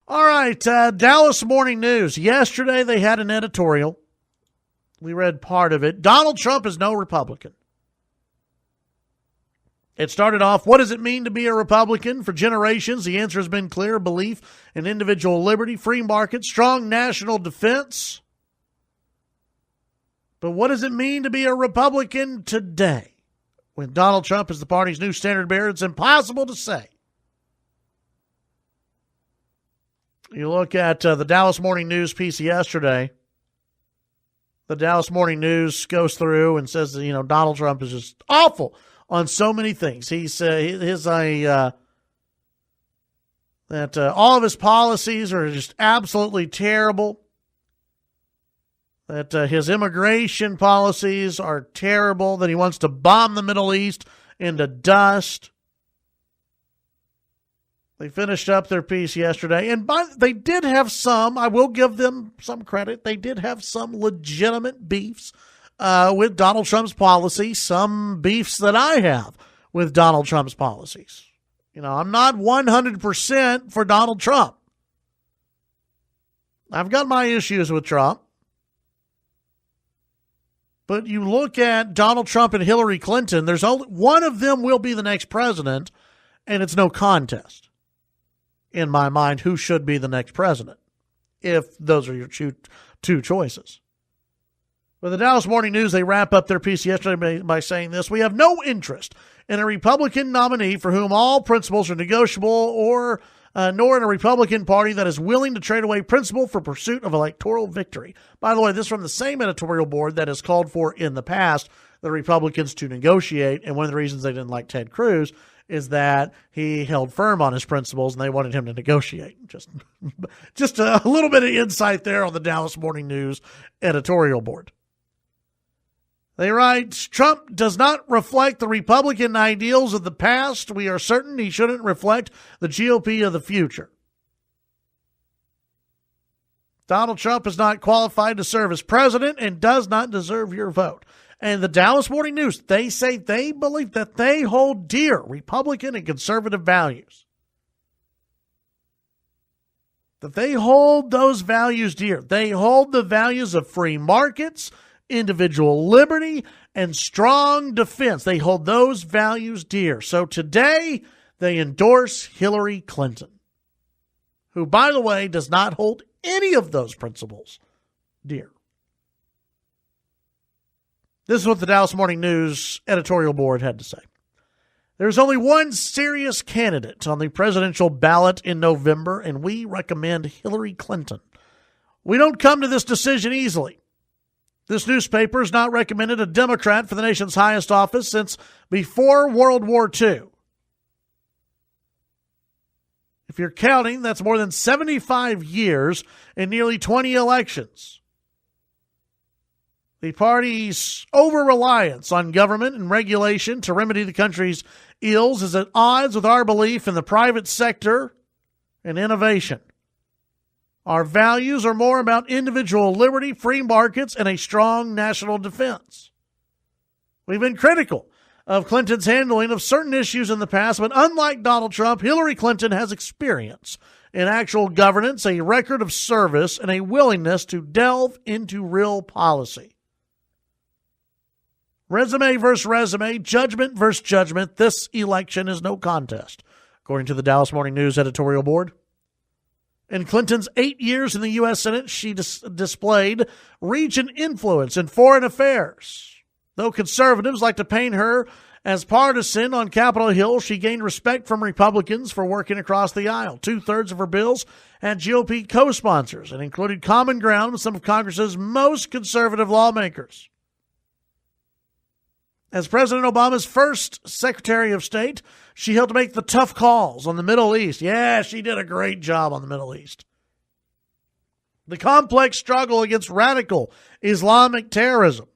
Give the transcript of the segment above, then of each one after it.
All right, Dallas Morning News. Yesterday they had an editorial. We read part of it. Donald Trump is no Republican. It started off, what does it mean to be a Republican? For generations, the answer has been clear: belief in individual liberty, free market, strong national defense. But what does it mean to be a Republican today? When Donald Trump is the party's new standard bearer, it's impossible to say. You look at the Dallas Morning News piece yesterday. The Dallas Morning News goes through and says that, Donald Trump is just awful on so many things. That all of his policies are just absolutely terrible. That his immigration policies are terrible. That he wants to bomb the Middle East into dust. They finished up their piece yesterday, and they did have some, I will give them some credit, they did have some legitimate beefs with Donald Trump's policy, some beefs that I have with Donald Trump's policies. I'm not 100% for Donald Trump. I've got my issues with Trump. But you look at Donald Trump and Hillary Clinton, there's only one of them will be the next president, and it's no contest. In my mind, who should be the next president, if those are your two choices. With the Dallas Morning News, they wrap up their piece yesterday by saying this: we have no interest in a Republican nominee for whom all principles are negotiable, or nor in a Republican Party that is willing to trade away principle for pursuit of electoral victory. By the way, this is from the same editorial board that has called for in the past the Republicans to negotiate, and one of the reasons they didn't like Ted Cruz is that he held firm on his principles and they wanted him to negotiate. Just a little bit of insight there on the Dallas Morning News editorial board. They write, Trump does not reflect the Republican ideals of the past. We are certain he shouldn't reflect the GOP of the future. Donald Trump is not qualified to serve as president and does not deserve your vote. And the Dallas Morning News, they say they believe that they hold dear Republican and conservative values. That they hold those values dear. They hold the values of free markets, individual liberty, and strong defense. They hold those values dear. So today, they endorse Hillary Clinton, who, by the way, does not hold any of those principles dear. This is what the Dallas Morning News editorial board had to say. There's only one serious candidate on the presidential ballot in November, and we recommend Hillary Clinton. We don't come to this decision easily. This newspaper has not recommended a Democrat for the nation's highest office since before World War II. If you're counting, that's more than 75 years and nearly 20 elections. The party's over-reliance on government and regulation to remedy the country's ills is at odds with our belief in the private sector and innovation. Our values are more about individual liberty, free markets, and a strong national defense. We've been critical of Clinton's handling of certain issues in the past, but unlike Donald Trump, Hillary Clinton has experience in actual governance, a record of service, and a willingness to delve into real policy. Resume versus resume, judgment versus judgment, this election is no contest, according to the Dallas Morning News editorial board. In Clinton's 8 years in the U.S. Senate, she displayed reach and influence in foreign affairs. Though conservatives like to paint her as partisan on Capitol Hill, she gained respect from Republicans for working across the aisle. 2/3 of her bills had GOP co-sponsors and included common ground with some of Congress's most conservative lawmakers. As President Obama's first Secretary of State, she helped make the tough calls on the Middle East. Yeah, she did a great job on the Middle East. The complex struggle against radical Islamic terrorism.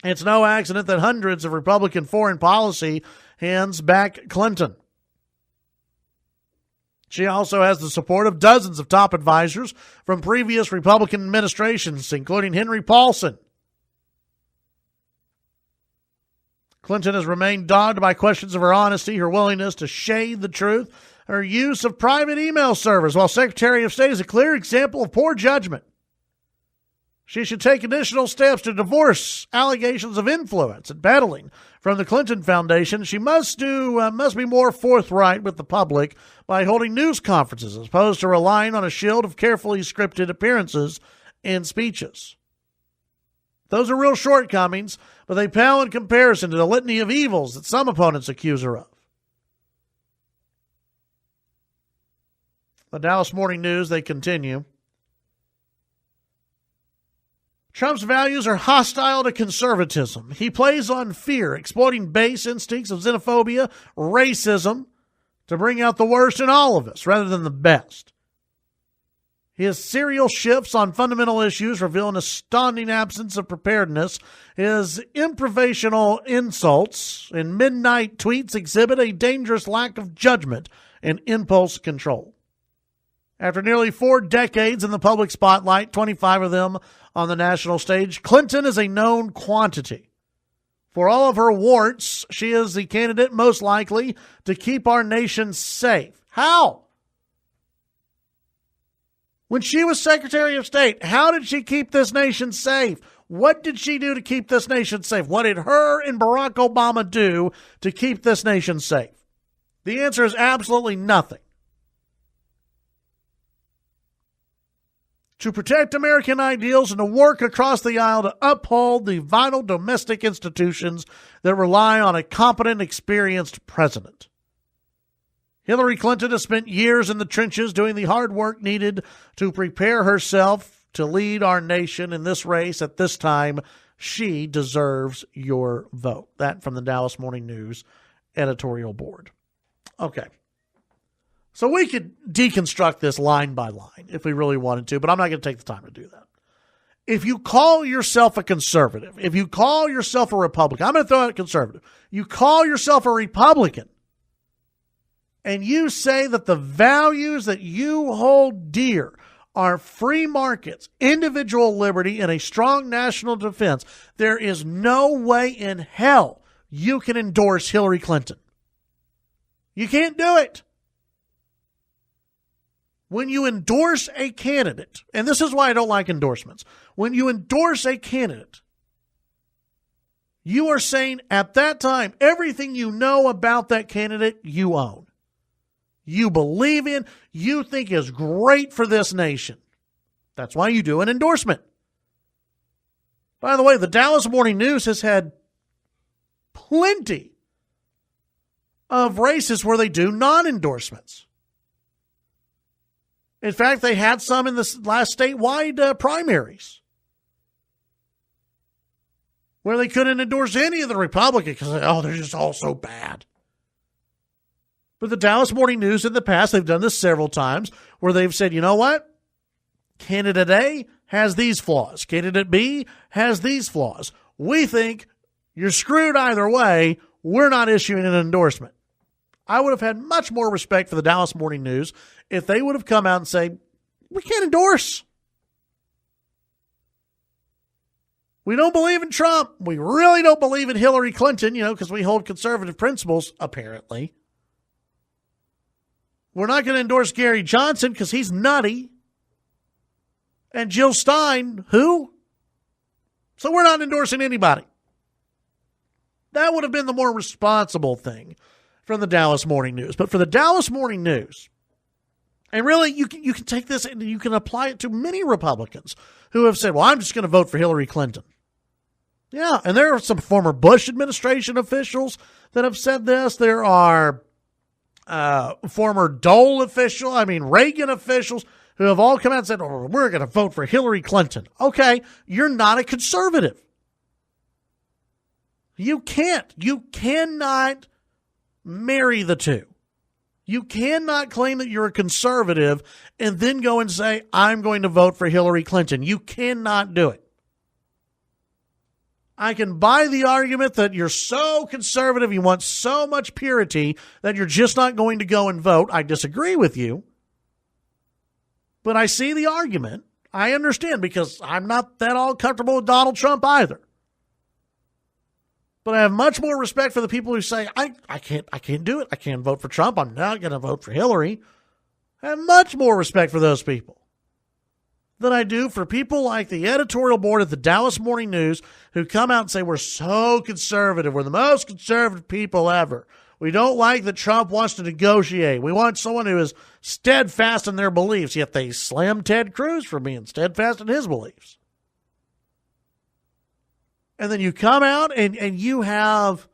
It's no accident that hundreds of Republican foreign policy hands back Clinton. She also has the support of dozens of top advisors from previous Republican administrations, including Henry Paulson. Clinton has remained dogged by questions of her honesty, her willingness to shade the truth her use of private email servers while Secretary of State is a clear example of poor judgment. She should take additional steps to divorce allegations of influence and peddling from the Clinton Foundation. She must be more forthright with the public by holding news conferences as opposed to relying on a shield of carefully scripted appearances and speeches. Those are real shortcomings, but they pale in comparison to the litany of evils that some opponents accuse her of. The Dallas Morning News, they continue. Trump's values are hostile to conservatism. He plays on fear, exploiting base instincts of xenophobia, racism, to bring out the worst in all of us rather than the best. His serial shifts on fundamental issues reveal an astounding absence of preparedness. His improvisational insults and midnight tweets exhibit a dangerous lack of judgment and impulse control. After nearly 4 decades in the public spotlight, 25 of them on the national stage, Clinton is a known quantity. For all of her warts, she is the candidate most likely to keep our nation safe. How? When she was Secretary of State, how did she keep this nation safe? What did she do to keep this nation safe? What did her and Barack Obama do to keep this nation safe? The answer is absolutely nothing. To protect American ideals and to work across the aisle to uphold the vital domestic institutions that rely on a competent, experienced president. Hillary Clinton has spent years in the trenches doing the hard work needed to prepare herself to lead our nation in this race at this time. She deserves your vote. That from the Dallas Morning News editorial board. Okay. So we could deconstruct this line by line if we really wanted to, but I'm not going to take the time to do that. If you call yourself a conservative, if you call yourself a Republican, I'm going to throw out conservative. You call yourself a Republican, and you say that the values that you hold dear are free markets, individual liberty, and a strong national defense, there is no way in hell you can endorse Hillary Clinton. You can't do it. When you endorse a candidate, and this is why I don't like endorsements, when you endorse a candidate, you are saying at that time, everything you know about that candidate, you own. You believe in, you think is great for this nation. That's why you do an endorsement. By the way, the Dallas Morning News has had plenty of races where they do non-endorsements. In fact, they had some in the last statewide primaries where they couldn't endorse any of the Republicans because, they're just all so bad. But the Dallas Morning News in the past, they've done this several times where they've said, you know what? Candidate A has these flaws. Candidate B has these flaws. We think you're screwed either way. We're not issuing an endorsement. I would have had much more respect for the Dallas Morning News if they would have come out and say, we can't endorse. We don't believe in Trump. We really don't believe in Hillary Clinton, because we hold conservative principles, apparently. We're not going to endorse Gary Johnson because he's nutty. And Jill Stein, who? So we're not endorsing anybody. That would have been the more responsible thing from the Dallas Morning News. But for the Dallas Morning News, and really you can take this and you can apply it to many Republicans who have said, well, I'm just going to vote for Hillary Clinton. Yeah, and there are some former Bush administration officials that have said this. There are former Reagan officials who have all come out and said, we're going to vote for Hillary Clinton. Okay, you're not a conservative. You cannot marry the two. You cannot claim that you're a conservative and then go and say, I'm going to vote for Hillary Clinton. You cannot do it. I can buy the argument that you're so conservative, you want so much purity that you're just not going to go and vote. I disagree with you. But I see the argument. I understand because I'm not that all comfortable with Donald Trump either. But I have much more respect for the people who say, I can't do it. I can't vote for Trump. I'm not going to vote for Hillary. I have much more respect for those people than I do for people like the editorial board at the Dallas Morning News who come out and say, we're so conservative. We're the most conservative people ever. We don't like that Trump wants to negotiate. We want someone who is steadfast in their beliefs, yet they slam Ted Cruz for being steadfast in his beliefs. And then you come out and you have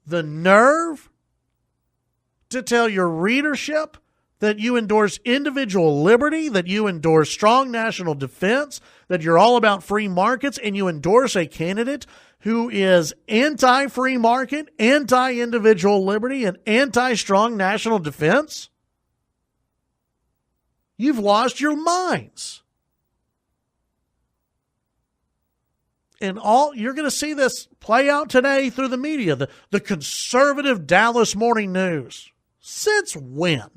the nerve to tell your readership that you endorse individual liberty, that you endorse strong national defense, that you're all about free markets, and you endorse a candidate who is anti-free market, anti-individual liberty, and anti-strong national defense? You've lost your minds. And you're going to see this play out today through the media, the conservative Dallas Morning News. Since when?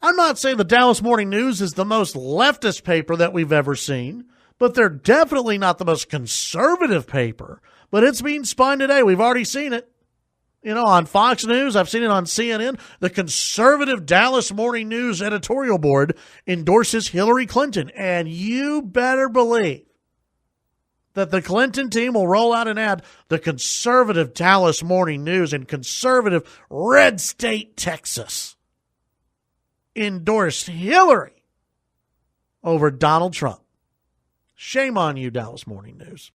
I'm not saying the Dallas Morning News is the most leftist paper that we've ever seen, but they're definitely not the most conservative paper. But it's being spun today. We've already seen it. On Fox News. I've seen it on CNN. The conservative Dallas Morning News editorial board endorses Hillary Clinton. And you better believe that the Clinton team will roll out an ad. The conservative Dallas Morning News in conservative red state Texas endorsed Hillary over Donald Trump. Shame on you, Dallas Morning News.